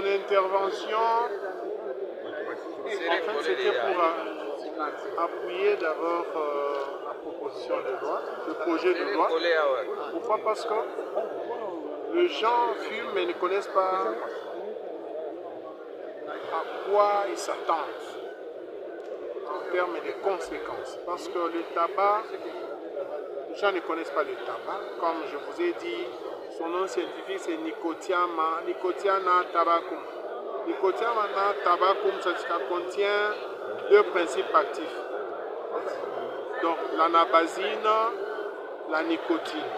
mon intervention, en fait, c'était pour appuyer d'abord la proposition de loi, le projet de loi. Pourquoi? Parce que les gens fument mais ne connaissent pas à quoi ils s'attendent en termes de conséquences. Parce que le tabac, les gens ne connaissent pas le tabac. Comme je vous ai dit, son nom scientifique c'est Nicotiana tabacum. Nicotiana tabacum, ça contient deux principes actifs. Donc l'anabasine, la nicotine.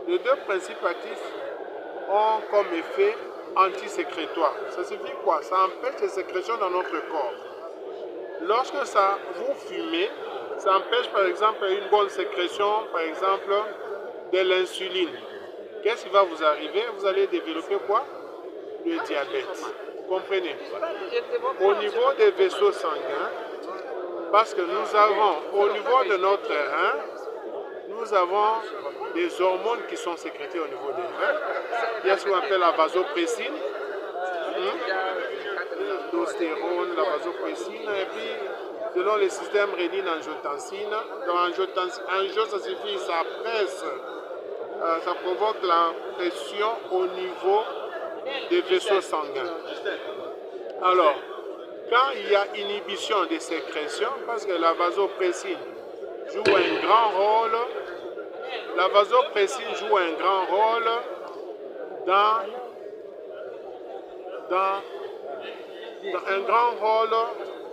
Les deux principes actifs ont comme effet antisécrétoire. Ça signifie quoi? Ça empêche les sécrétions dans notre corps. Lorsque vous fumez, ça empêche par exemple une bonne sécrétion, par exemple, de l'insuline. Qu'est-ce qui va vous arriver? Vous allez développer quoi? Le diabète. Vous comprenez? Au niveau des vaisseaux sanguins, parce que nous avons, au niveau de notre rein, nous avons des hormones qui sont sécrétées au niveau des reins. Il y a ce qu'on appelle la vasopressine, l'aldostérone, la vasopressine, et puis selon le système rénine-angiotensine. Donc angio, ça signifie ça presse, ça provoque la pression au niveau des vaisseaux sanguins. Alors, quand il y a inhibition des sécrétions, parce que la vasopressine joue un grand rôle, la vasopressine joue un grand rôle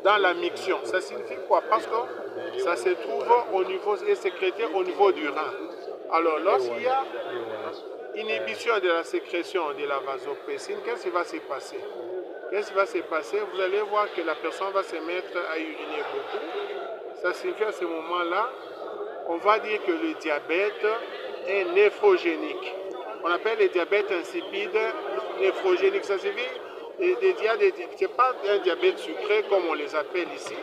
dans la miction. Ça signifie quoi? Parce que ça se trouve au niveau, est sécrété au niveau du rein. Alors, lorsqu'il y a inhibition de la sécrétion de la vasopressine, qu'est-ce qui va se passer? Qu'est-ce qui va se passer? Vous allez voir que la personne va se mettre à uriner beaucoup. Ça signifie à ce moment-là, on va dire que le diabète est néphrogénique. On appelle le diabète insipide néphrogénique. Ça signifie ce n'est pas un diabète sucré comme on les appelle ici.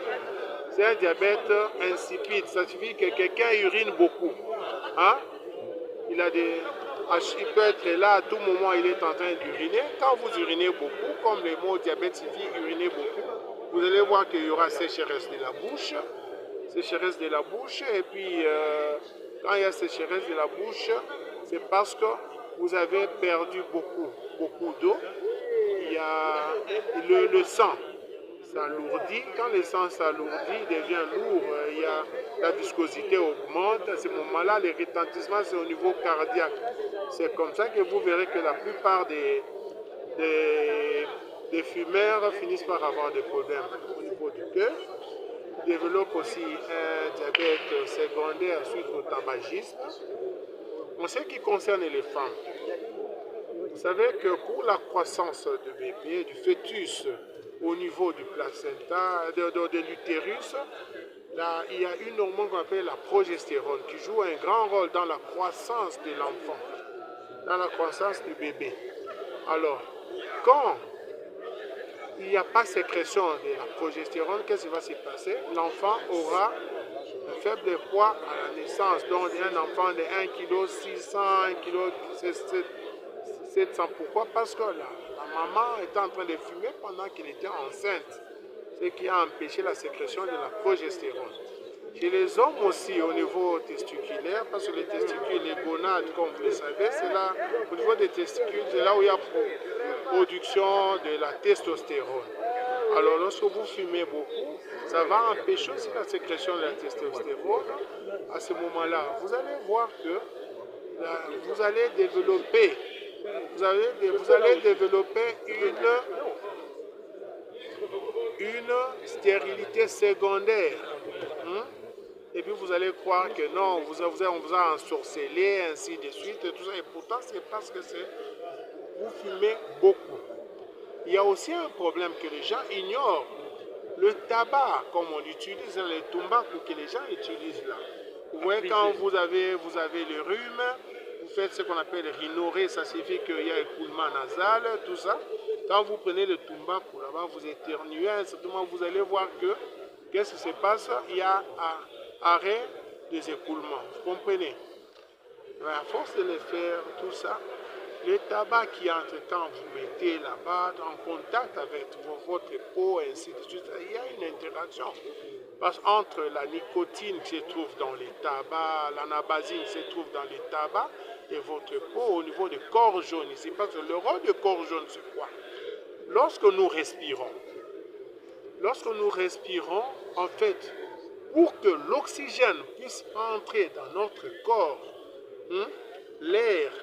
C'est un diabète insipide. Ça signifie que quelqu'un urine beaucoup. Hein? Il peut être là à tout moment, il est en train d'uriner. Quand vous urinez beaucoup, comme le mot diabète signifie uriner beaucoup, vous allez voir qu'il y aura sécheresse de la bouche. Sécheresse de la bouche. Et puis, quand il y a sécheresse de la bouche, c'est parce que vous avez perdu beaucoup d'eau. Il y a le sang s'alourdit. Quand le sang s'alourdit, il devient lourd. La viscosité augmente. À ce moment-là, le retentissement, c'est au niveau cardiaque. C'est comme ça que vous verrez que la plupart des fumeurs finissent par avoir des problèmes au niveau du cœur. Ils développent aussi un diabète secondaire suite au tabagisme. En ce qui concerne les femmes, vous savez que pour la croissance de bébé, du fœtus au niveau du placenta, de l'utérus, il y a une hormone qu'on appelle la progestérone qui joue un grand rôle dans la croissance de l'enfant, dans la croissance du bébé. Alors, quand il n'y a pas sécrétion de la progestérone, qu'est-ce qui va se passer? L'enfant aura un faible poids à la naissance, donc un enfant de 1,6 kg, 1,7 kg. Pourquoi? Parce que la maman était en train de fumer pendant qu'elle était enceinte, ce qui a empêché la sécrétion de la progestérone. Chez les hommes aussi, au niveau testiculaire, parce que les testicules, les gonades, comme vous le savez, c'est là, au niveau des testicules, c'est là où il y a production de la testostérone. Alors, lorsque vous fumez beaucoup, ça va empêcher aussi la sécrétion de la testostérone. À ce moment-là, vous allez voir que vous allez développer une stérilité secondaire. Et puis vous allez croire que non, on vous a ensorcelé, ainsi de suite, et tout ça. Et pourtant, c'est parce que vous fumez beaucoup. Il y a aussi un problème que les gens ignorent. Le tabac, comme on l'utilise, le tumbaku que les gens utilisent là. Vous voyez, quand vous avez le rhume, vous faites ce qu'on appelle rhinorrhée, ça signifie qu'il y a écoulement nasal, tout ça. Quand vous prenez le tumbaku là-bas, vous éternuez, certainement vous allez voir que, qu'est-ce qui se passe? Il y a un arrêt des écoulements, vous comprenez? Mais à force de les faire, tout ça, Le tabac qui entre-temps vous mettez là-bas en contact avec votre peau, et ainsi de suite, il y a une interaction. Parce qu'entre la nicotine qui se trouve dans les tabacs, l'anabasine qui se trouve dans les tabacs, et votre peau au niveau du corps jaune ici, parce que le rôle du corps jaune, c'est quoi? Lorsque nous respirons, en fait, pour que l'oxygène puisse entrer dans notre corps, l'air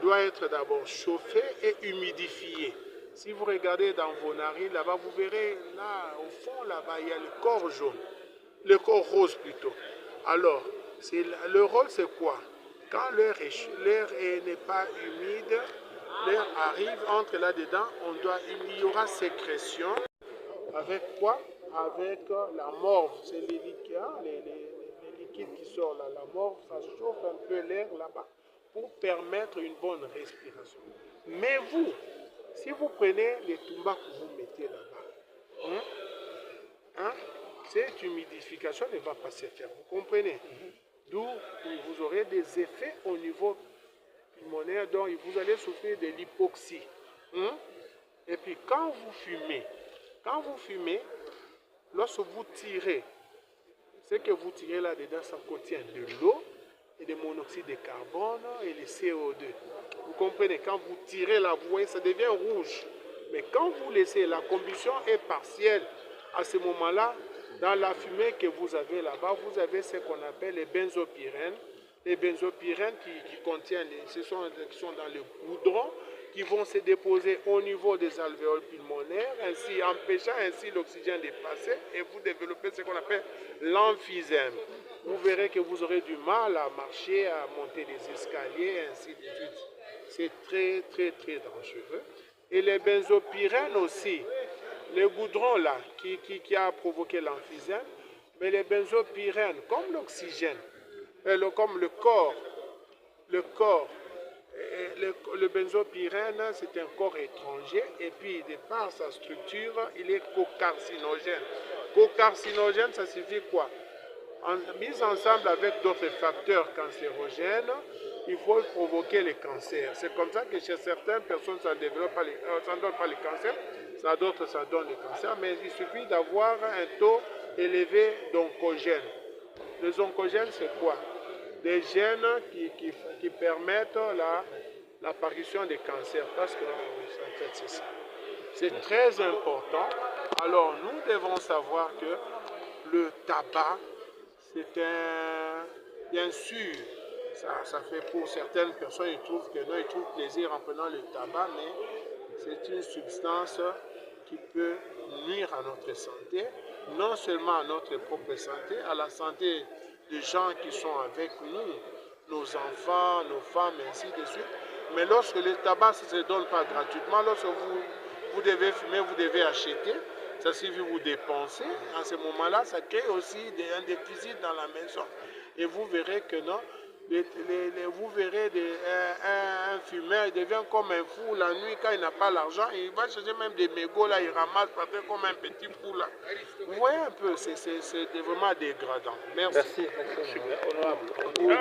doit être d'abord chauffé et humidifié. Si vous regardez dans vos narines, là-bas, vous verrez, là, au fond, là-bas, il y a le corps jaune, le corps rose plutôt. Alors, le rôle, c'est quoi? Quand l'air n'est pas humide, l'air arrive, entre là-dedans, il y aura sécrétion. Avec quoi? Avec la morve. C'est les liquides qui sortent là. La morve, ça chauffe un peu l'air là-bas pour permettre une bonne respiration. Mais vous, si vous prenez les tumbas que vous mettez là-bas, cette humidification ne va pas se faire. Vous comprenez? D'où vous aurez des effets au niveau pulmonaire, donc vous allez souffrir de l'hypoxie. Et puis quand vous fumez, lorsque vous tirez, ce que vous tirez là-dedans, ça contient de l'eau et du monoxyde de carbone et le CO2. Vous comprenez? Quand vous tirez là, vous voyez, ça devient rouge. Mais quand vous laissez, la combustion est partielle. À ce moment-là, dans la fumée que vous avez là-bas, vous avez ce qu'on appelle les benzopyrènes. Les benzopyrènes qui contiennent, qui sont dans le goudron, qui vont se déposer au niveau des alvéoles pulmonaires, ainsi empêchant ainsi l'oxygène de passer, et vous développez ce qu'on appelle l'emphysème. Vous verrez que vous aurez du mal à marcher, à monter des escaliers, ainsi de suite. C'est très, très, très dangereux. Et les benzopyrènes aussi, le goudron là, qui a provoqué l'emphysème, mais les benzopyrènes, comme l'oxygène, comme le corps, le benzopyrène, c'est un corps étranger, et puis de par sa structure, il est cocarcinogène. Cocarcinogène, ça signifie quoi? Mis ensemble avec d'autres facteurs cancérogènes, il faut provoquer les cancers. C'est comme ça que chez certaines personnes, ça ne donne pas les cancers, ça d'autres, ça donne les cancers, mais il suffit d'avoir un taux élevé d'oncogènes. Les oncogènes, c'est quoi? Des gènes qui permettent l'apparition des cancers, parce que en fait, c'est ça. C'est très important. Alors, nous devons savoir que le tabac, c'est bien sûr, ça fait pour certaines personnes, ils trouvent plaisir en prenant le tabac, mais c'est une substance qui peut nuire à notre santé, non seulement à notre propre santé, à la santé des gens qui sont avec nous, nos enfants, nos femmes, ainsi de suite. Mais lorsque le tabac ne se donne pas gratuitement, lorsque vous devez fumer, vous devez acheter, ça suffit vous dépenser. À ce moment-là, ça crée aussi un déficit dans la maison. Et vous verrez que non, vous verrez un fumeur, il devient comme un fou la nuit quand il n'a pas l'argent. Il va chercher même des mégots, là, il ramasse, ça fait comme un petit fou là. Vous voyez un peu, c'est vraiment dégradant. Merci. Merci, honorable.